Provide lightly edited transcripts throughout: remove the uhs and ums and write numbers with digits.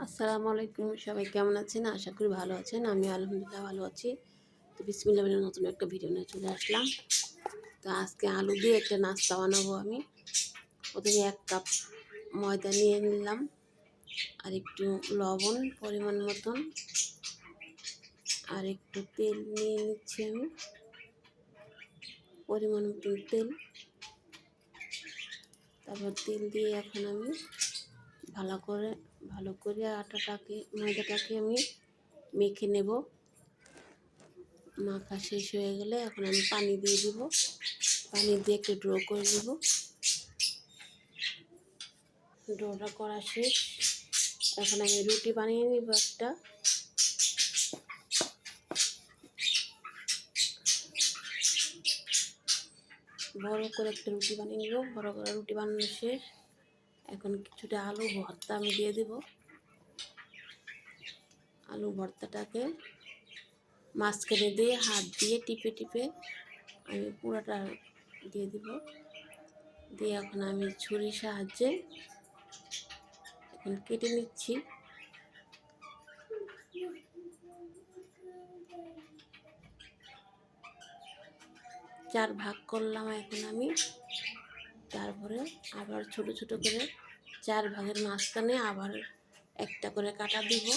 আসসালামু আলাইকুম, সবাই কেমন আছেন? আশা করি ভালো আছেন। আমি আলহামদুলিল্লাহ ভালো আছি। তো বিসমিল্লাহ বলে নতুন একটা ভিডিও নিয়ে চলে আসলাম। তো আজকে আলু দিয়ে একটা নাস্তা বানাবো আমি। প্রথমে 1 কাপ ময়দা নিয়ে নিলাম, আর একটু লবণ পরিমাণ মতন, আর একটু তেল নিয়ে নিচ্ছি আমি, পরিমাণ মতন তেল। তারপর তেল দিয়ে এখন আমি ভালো করে ময়দাটাকে আমি মেখে নেব। মাখা শেষ হয়ে গেলে এখন আমি পানি দিয়ে দিব, পানি দিয়ে একটু ড্র করে নেব। ড্রটা করা শেষ। এখন আমি রুটি বানিয়ে নিব একটা। বড় করে একটা রুটি বানিয়ে নিব। বড় করে রুটি বানানো শেষ। এখন কিছুটা আলু ভর্তা আমি দিয়ে দেব। আলু ভর্তাটাকে মাঝখানে দিয়ে হাত দিয়ে টিপে টিপে আমি পুরোটা দিয়ে দিব। দিয়ে এখন আমি ছুরির সাহায্যে এখন কেটে নিচ্ছি। চার ভাগ করলাম এখন আমি। তারপরে আবার ছোট ছোট করে 4 ভাগের মাঝখানে আবার একটা করে কাটা দিব।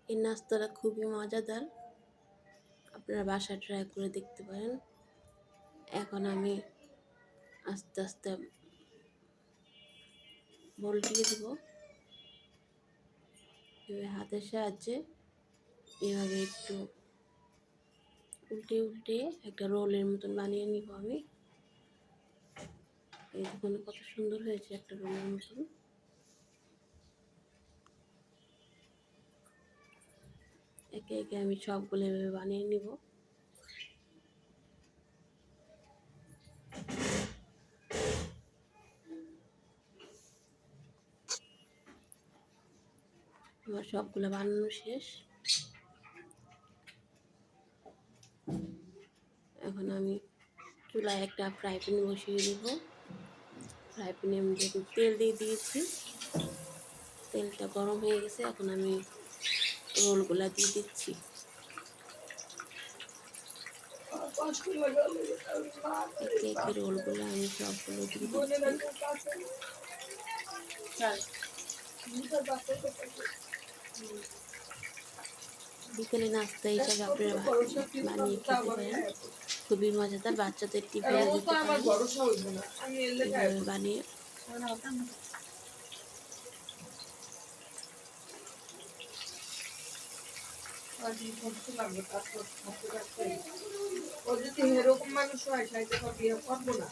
এই নাস্তাটা খুবই মজাদার, আপনারা বাসায় ট্রাই করে দেখতে পারেন। এখন আমি আস্তে আস্তে উল্টিয়ে দিব। হাতের সাহায্যে এভাবে একটু উল্টে উল্টে একটা রোলের মতন বানিয়ে নিব আমি। এই দেখুন কত সুন্দর হয়েছে একটা রোলের মতন। একে একে আমি সবগুলো এভাবে বানিয়ে নিব। আমার সবগুলো বানানো শেষ। এখন আমি চুলায় একটা ফ্রাই প্যান বসিয়ে দিব। ফ্রাই প্যানে আমি দেখুন তেল দিয়ে দিয়েছি। তেলটা গরম হয়ে গেছে। এখন আমি রোলগুলা দিয়ে দিচ্ছি। একে একে রোলগুলো আমি সবগুলো দিয়ে দিচ্ছি। বিকেলে নাস্তা হিসাবে আপনারা বানিয়ে খেতে পারেন। খুবই মজাদার, বাচ্চাদের টিফিনে দিতে পারেন এভাবে বানিয়ে। ও যদি এরকম মানুষ হয় তাইলে তো বিয়ে করবো না।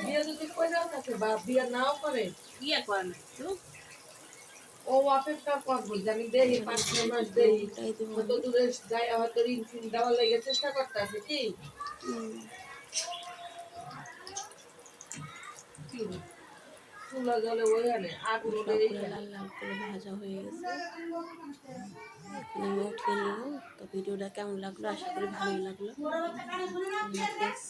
বিয়ে যদি কইরাও থাকে বা বিয়ে নাও করে, বিয়ে করে না তো ও অপেক্ষা করবো যে আমি দেই 5-6 মাস দেই, কত দূরে যায় হয়তো ঋণ ফিন দেওয়ার লেগে চেষ্টা করতে আছে কি চুলা জলে ওইখানে আগুন লাল লাল করে ভাজা হয়ে গেছে। এখন আমি উঠিয়ে নিব। তো ভিডিওটা কেমন লাগলো? আশা করি ভালোই লাগলো। আল্লাহ হাফেজ।